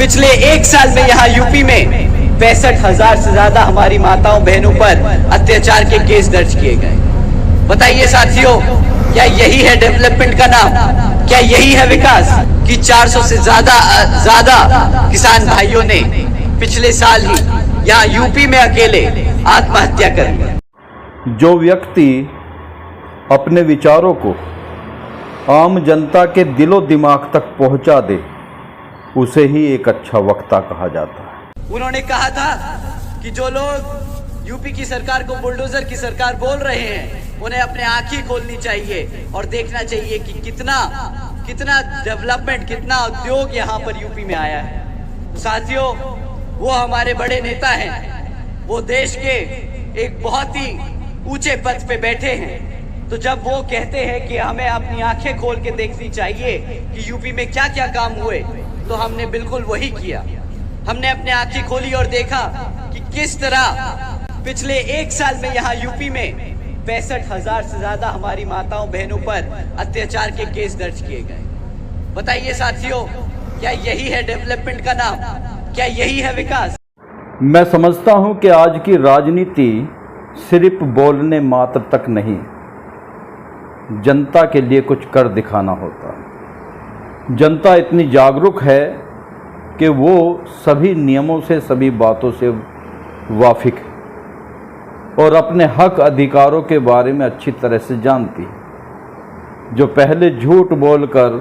पिछले एक साल में यहाँ यूपी में 65,000 से ज्यादा हमारी माताओं बहनों पर अत्याचार के केस दर्ज किए गए। बताइए साथियों, क्या यही है डेवलपमेंट का नाम? क्या यही है विकास कि 400 से ज्यादा किसान भाइयों ने पिछले साल ही यहाँ यूपी में अकेले आत्महत्या कर ली? जो व्यक्ति अपने विचारों को आम जनता के दिलो दिमाग तक पहुंचा दे, उसे ही एक अच्छा वक्ता कहा जाता है। उन्होंने कहा था कि जो लोग यूपी की सरकार को बुलडोजर की सरकार बोल रहे हैं, उन्हें अपने आंखें खोलनी चाहिए और देखना चाहिए कि कितना डेवलपमेंट, कितना उद्योग यहाँ पर यूपी में आया है। साथियों, वो हमारे बड़े नेता हैं, वो देश के एक बहुत ही ऊंचे पद पे बैठे हैं। तो जब वो कहते हैं कि हमें अपनी आंखें खोल के देखनी चाहिए कि यूपी में क्या क्या काम हुए, तो हमने बिल्कुल वही किया। हमने अपनी आंखें खोली और देखा कि किस तरह पिछले एक साल में यहाँ यूपी में 65,000 से ज्यादा हमारी माताओं बहनों पर अत्याचार के केस दर्ज किए गए। बताइए साथियों, क्या यही है डेवलपमेंट का नाम? क्या यही है विकास? मैं समझता हूं कि आज की राजनीति सिर्फ बोलने मात्र तक नहीं, जनता के लिए कुछ कर दिखाना होता है। जनता इतनी जागरूक है कि वो सभी नियमों से, सभी बातों से वाकिफ है और अपने हक अधिकारों के बारे में अच्छी तरह से जानती है। जो पहले झूठ बोलकर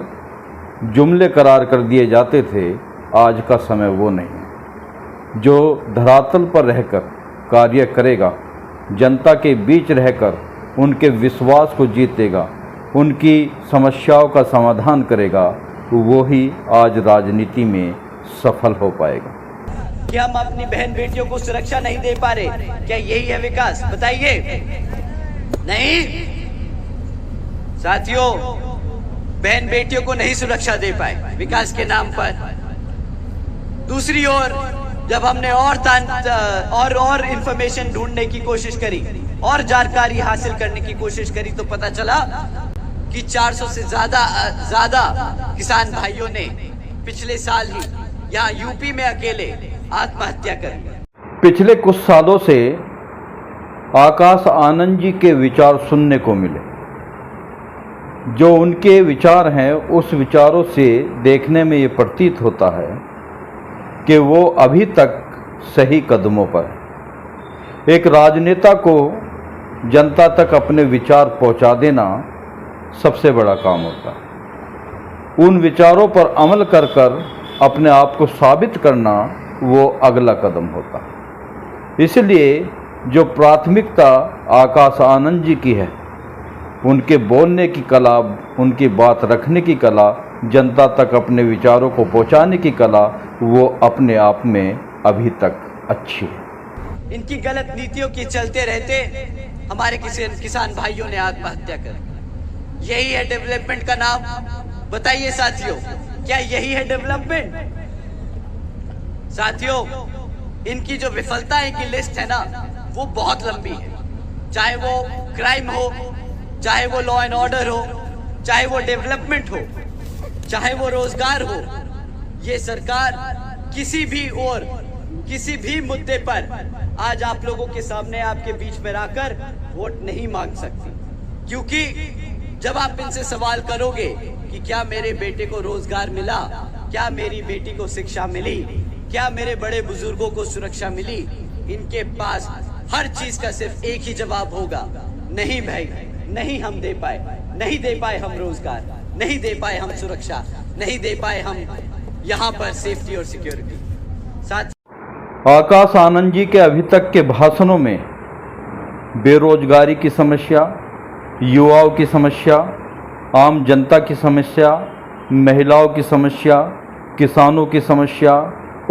जुमले करार कर दिए जाते थे, आज का समय वो नहीं है। जो धरातल पर रहकर कार्य करेगा, जनता के बीच रहकर उनके विश्वास को जीतेगा, उनकी समस्याओं का समाधान करेगा, वो ही आज राजनीति में सफल हो पाएगा। कि हम अपनी बहन बेटियों को सुरक्षा नहीं दे पा रहे, क्या यही है विकास? बताइए। नहीं साथियों, बहन बेटियों को नहीं सुरक्षा दे पाए विकास के नाम पर। दूसरी ओर जब हमने और इंफॉर्मेशन ढूंढने की कोशिश करी और जानकारी हासिल करने की कोशिश करी, तो पता चला कि 400 से ज्यादा किसान भाइयों ने पिछले साल ही यहाँ यूपी में अकेले आत्महत्या कर ली। पिछले कुछ सालों से आकाश आनंद जी के विचार सुनने को मिले। जो उनके विचार हैं, उस विचारों से देखने में ये प्रतीत होता है कि वो अभी तक सही कदमों पर है। एक राजनेता को जनता तक अपने विचार पहुंचा देना सबसे बड़ा काम होता है। उन विचारों पर अमल कर अपने आप को साबित करना वो अगला कदम होता है। इसलिए जो प्राथमिकता आकाश आनंद जी की है, उनके बोलने की कला, उनकी बात रखने की कला, जनता तक अपने विचारों को पहुंचाने की कला, वो अपने आप में अभी तक अच्छी है। इनकी गलत नीतियों के चलते रहते हमारे किसान भाइयों ने आत्महत्या कर। यही है डेवलपमेंट का नाम? बताइए साथियों, क्या यही है डेवलपमेंट? साथियों, इनकी जो विफलताएं की लिस्ट है ना, वो बहुत लंबी है। चाहे वो क्राइम हो, चाहे वो लॉ एंड ऑर्डर हो, चाहे वो डेवलपमेंट हो, चाहे वो रोजगार हो, ये सरकार किसी भी मुद्दे पर आज आप लोगों के सामने, आपके बीच में आकर वोट नहीं मांग सकती। क्योंकि जब आप इनसे सवाल करोगे कि क्या मेरे बेटे को रोजगार मिला, क्या मेरी बेटी को शिक्षा मिली, क्या मेरे बड़े बुजुर्गों को सुरक्षा मिली, इनके पास हर चीज का सिर्फ एक ही जवाब होगा, नहीं भाई, नहीं हम दे पाए, नहीं दे पाए हम रोजगार, नहीं दे पाए हम सुरक्षा, नहीं दे पाए हम यहाँ पर सेफ्टी और सिक्योरिटी। साथ आकाश आनंद जी के अभी तक के भाषणों में बेरोजगारी की समस्या, युवाओं की समस्या, आम जनता की समस्या, महिलाओं की समस्या, किसानों की समस्या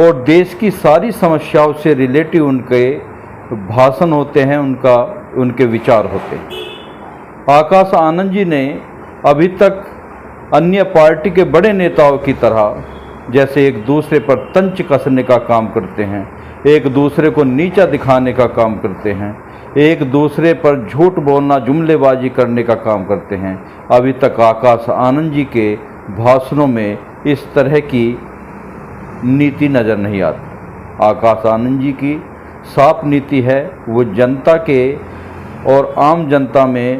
और देश की सारी समस्याओं से रिलेटिव उनके भाषण होते हैं, उनके विचार होते हैं। आकाश आनंद जी ने अभी तक अन्य पार्टी के बड़े नेताओं की तरह जैसे एक दूसरे पर तंज कसने का काम करते हैं, एक दूसरे को नीचा दिखाने का काम करते हैं, एक दूसरे पर झूठ बोलना, जुमलेबाजी करने का काम करते हैं, अभी तक आकाश आनंद जी के भाषणों में इस तरह की नीति नज़र नहीं आती। आकाश आनंद जी की साफ नीति है, वो जनता के और आम जनता में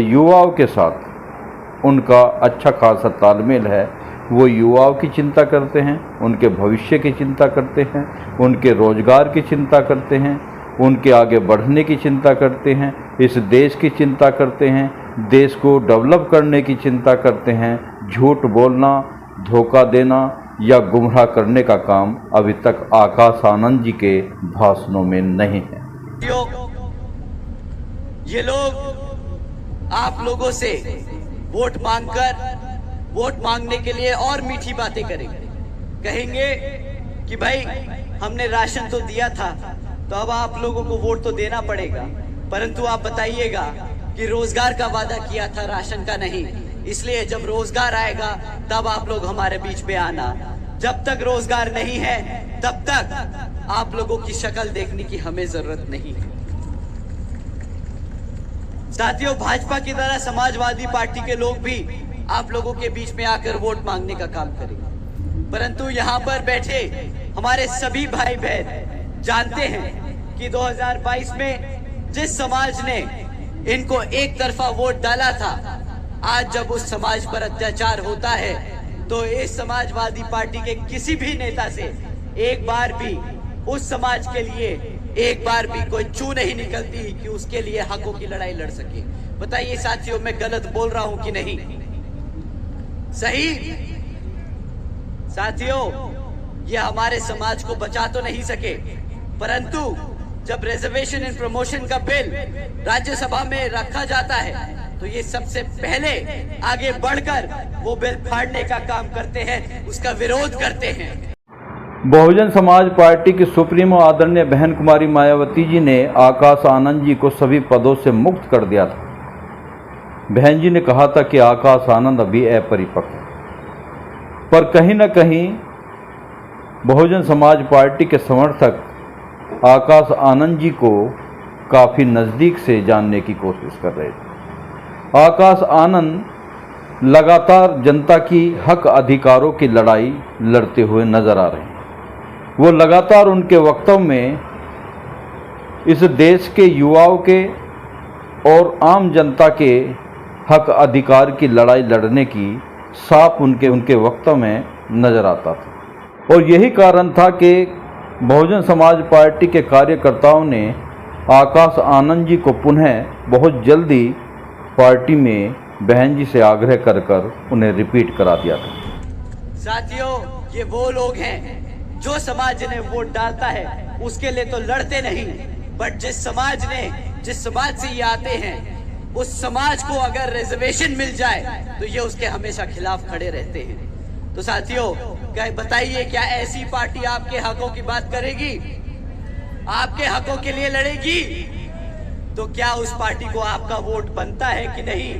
युवाओं के साथ उनका अच्छा खासा तालमेल है। वो युवाओं की चिंता करते हैं, उनके भविष्य की चिंता करते हैं, उनके रोजगार की चिंता करते हैं, उनके आगे बढ़ने की चिंता करते हैं, इस देश की चिंता करते हैं, देश को डेवलप करने की चिंता करते हैं। झूठ बोलना, धोखा देना या गुमराह करने का काम अभी तक आकाश आनंद जी के भाषणों में नहीं है। ये लोग आप लोगों से वोट मांगने के लिए और मीठी बातें करेंगे, कहेंगे कि भाई हमने राशन तो दिया था, तो अब आप लोगों को वोट तो देना पड़ेगा, परंतु आप बताइएगा कि रोजगार का वादा किया था, राशन का नहीं। इसलिए जब रोजगार आएगा तब आप लोग हमारे बीच में आना। जब तक रोजगार नहीं है तब तक आप लोगों की शक्ल देखने की हमें जरूरत नहीं है। साथियों, भाजपा की तरह समाजवादी पार्टी के लोग भी आप लोगों के बीच में आकर वोट मांगने का काम करेंगे, परंतु यहाँ पर बैठे हमारे सभी भाई बहन जानते हैं कि 2022 में जिस समाज ने इनको एक तरफा वोट डाला था, आज जब उस समाज पर अत्याचार होता है तो इस समाजवादी पार्टी के किसी भी नेता से एक बार भी उस समाज के लिए एक बार भी कोई चू नहीं निकलती कि उसके लिए हकों की लड़ाई लड़ सके। बताइए साथियों, मैं गलत बोल रहा हूं कि नहीं? सही? साथियों, ये हमारे समाज को बचा तो नहीं सके, परंतु जब रिजर्वेशन एंड प्रमोशन का बिल राज्यसभा में रखा जाता है तो ये सबसे पहले आगे बढ़कर वो बिल फाड़ने का काम करते हैं, उसका विरोध करते हैं। बहुजन समाज पार्टी की सुप्रीमो आदरणीय बहन कुमारी मायावती जी ने आकाश आनंद जी को सभी पदों से मुक्त कर दिया था। बहन जी ने कहा था कि आकाश आनंद अभी अपरिपक्व है, पर कहीं न कहीं बहुजन समाज पार्टी के समर्थक आकाश आनंद जी को काफ़ी नज़दीक से जानने की कोशिश कर रहे थे। आकाश आनंद लगातार जनता की हक अधिकारों की लड़ाई लड़ते हुए नजर आ रहे हैं। वो लगातार उनके वक्तव्य में इस देश के युवाओं के और आम जनता के हक अधिकार की लड़ाई लड़ने की साफ उनके वक्तव्य में नजर आता था। और यही कारण था कि बहुजन समाज पार्टी के कार्यकर्ताओं ने आकाश आनंद जी को पुनः बहुत जल्दी पार्टी में बहन जी से आग्रह कर उन्हें रिपीट करा दिया था। साथियों, ये वो लोग हैं जो समाज जिन्हें वोट डालता है उसके लिए तो लड़ते नहीं, बट जिस समाज से ये आते हैं उस समाज को अगर रिजर्वेशन मिल जाए तो ये उसके हमेशा खिलाफ खड़े रहते हैं। तो साथियों, बताइए, क्या ऐसी पार्टी आपके हकों की बात करेगी, आपके हकों के लिए लड़ेगी? तो क्या उस पार्टी को आपका वोट बनता है कि नहीं?